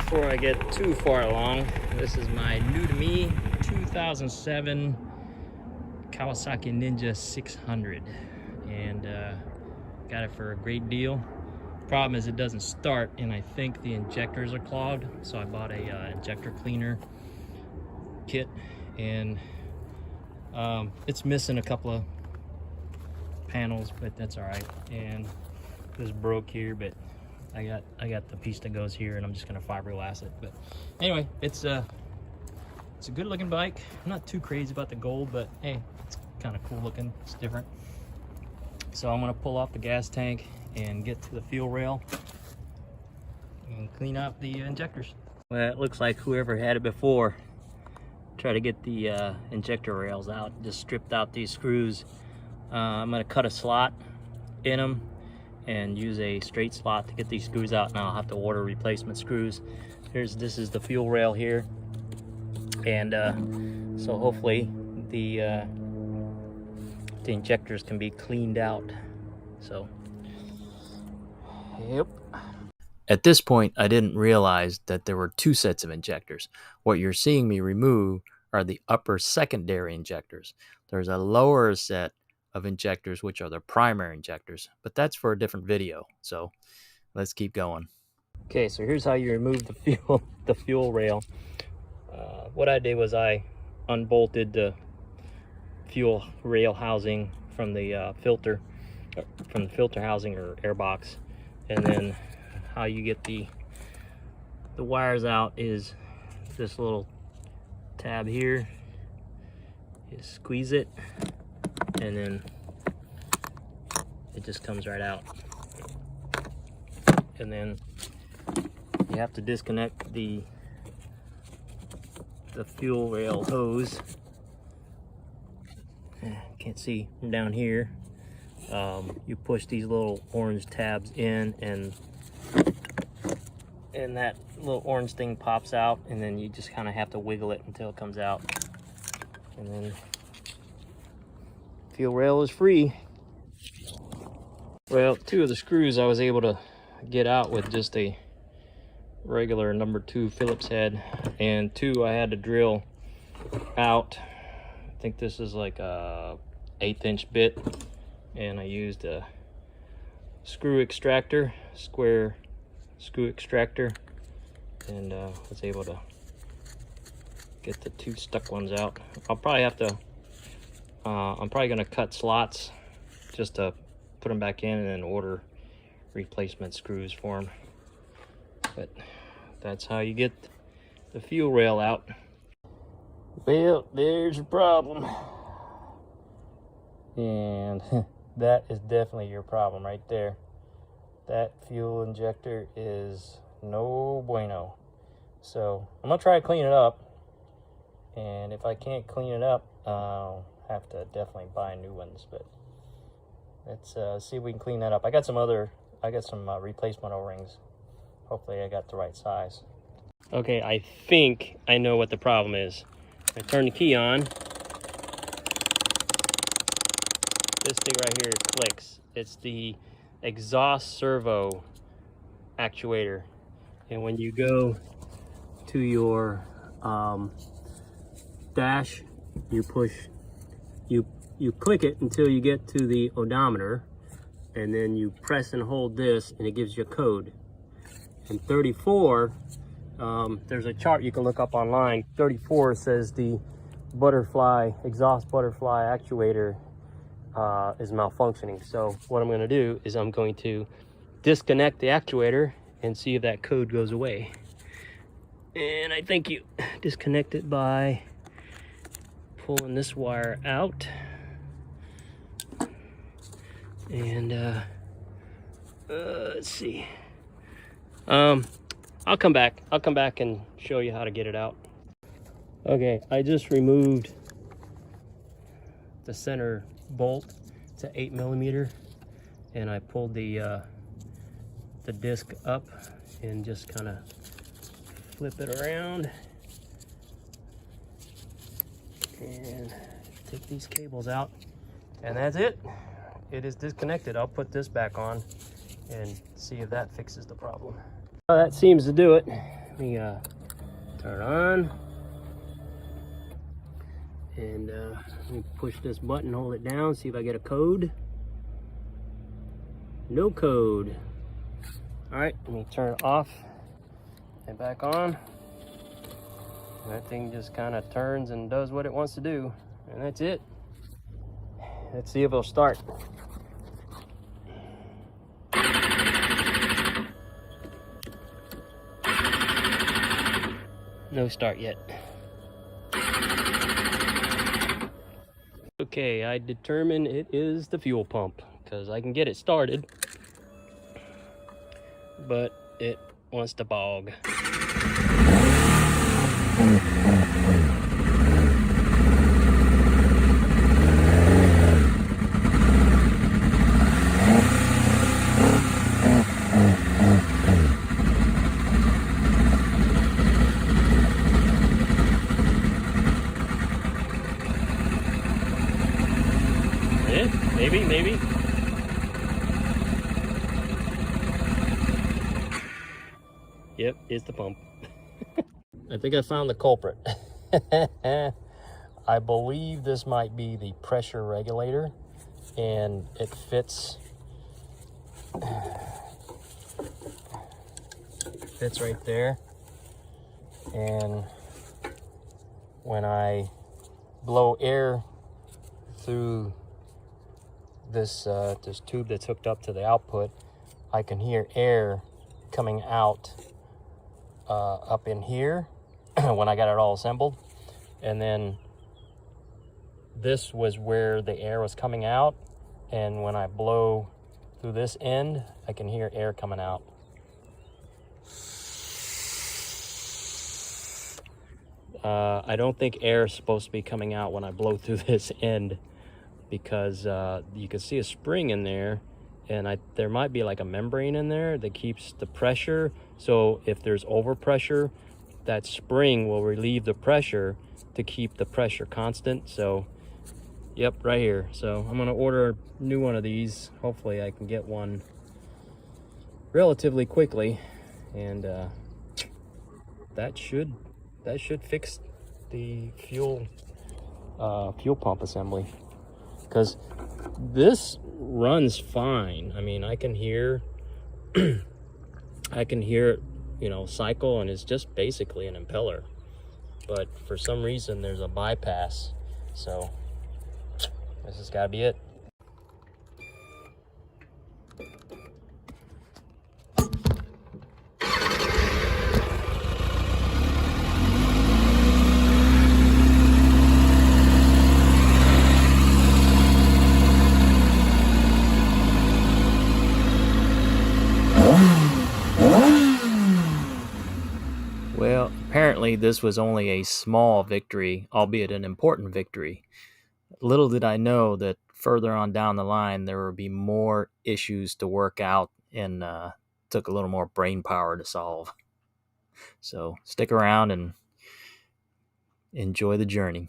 before I get too far along, this is my new to me 2007 Kawasaki Ninja 600, and got it for a great deal. Problem is it doesn't start, and I think the injectors are clogged, so I bought a injector cleaner kit, and it's missing a couple of panels, but that's all right. And this broke here, but I got the piece that goes here, and I'm just gonna fiberglass it. But anyway, it's a good looking bike. I'm not too crazy about the gold, but hey, it's kind of cool looking. It's different. So I'm gonna pull off the gas tank and get to the fuel rail and clean out the injectors. Well, it looks like whoever had it before tried to get the injector rails out, just stripped out these screws. I'm gonna cut a slot in them and use a straight slot to get these screws out, and I'll have to order replacement screws. This is the fuel rail here, and so hopefully the injectors can be cleaned out. So yep. At this point, I didn't realize that there were two sets of injectors. What you're seeing me remove are the upper secondary injectors. There's a lower set of injectors, which are the primary injectors, but that's for a different video. So let's keep going. Okay, so here's how you remove the fuel rail. What I did was I unbolted the fuel rail housing from the filter housing or air box, and then how you get the wires out is this little tab here. You squeeze it, and then it just comes right out. And then you have to disconnect the fuel rail hose. Can't see from down here. You push these little orange tabs in, and that little orange thing pops out, and then you just kind of have to wiggle it until it comes out, and then fuel rail is free. Well, two of the screws I was able to get out with just a regular number 2 Phillips head, and two I had to drill out. I think this is like a 1/8" bit, and I used a screw extractor, square screw extractor, and was able to get the two stuck ones out. I'll probably have to I'm probably gonna cut slots just to put them back in, and then order replacement screws for them. But that's how you get the fuel rail out. Well, there's your problem, and that is definitely your problem right there. That fuel injector is no bueno. So I'm gonna try to clean it up, and if I can't clean it up, I'll have to definitely buy new ones. But let's see if we can clean that up. I got some replacement O-rings. Hopefully I got the right size. Okay, I think I know what the problem is. I turn the key on. This thing right here clicks. It's the exhaust servo actuator, and when you go to your dash, you click it until you get to the odometer, and then you press and hold this, and it gives you a code. And 34, there's a chart you can look up online. 34 says the exhaust butterfly actuator is malfunctioning. So what I'm going to do is I'm going to disconnect the actuator and see if that code goes away. And I think you disconnect it by pulling this wire out. And let's see. I'll come back and show you how to get it out. Okay, I just removed the center bolt. It's an 8mm, and I pulled the disc up and just kind of flip it around and take these cables out, and that's it. It is disconnected. I'll put this back on and see if that fixes the problem. That seems to do it. Let me turn it on. And let me push this button, hold it down, see if I get a code. No code. All right, let me turn it off and back on. And that thing just kind of turns and does what it wants to do. And that's it. Let's see if it'll start. No start yet. Okay, I determined it is the fuel pump because I can get it started, but it wants to bog. Maybe. Yep, it's the pump. I think I found the culprit. I believe this might be the pressure regulator, and it fits right there. And when I blow air through this tube that's hooked up to the output, I can hear air coming out up in here when I got it all assembled. And then this was where the air was coming out, and when I blow through this end, I can hear air coming out. I don't think air is supposed to be coming out when I blow through this end, because you can see a spring in there, and there might be like a membrane in there that keeps the pressure. So if there's overpressure, that spring will relieve the pressure to keep the pressure constant. So yep, right here. So I'm gonna order a new one of these. Hopefully I can get one relatively quickly, and that should fix the fuel pump assembly, because this runs fine. I mean, I can hear it, you know, cycle, and it's just basically an impeller, but for some reason there's a bypass. So this has got to be it. Well, apparently this was only a small victory, albeit an important victory. Little did I know that further on down the line there would be more issues to work out, and took a little more brain power to solve. So stick around and enjoy the journey.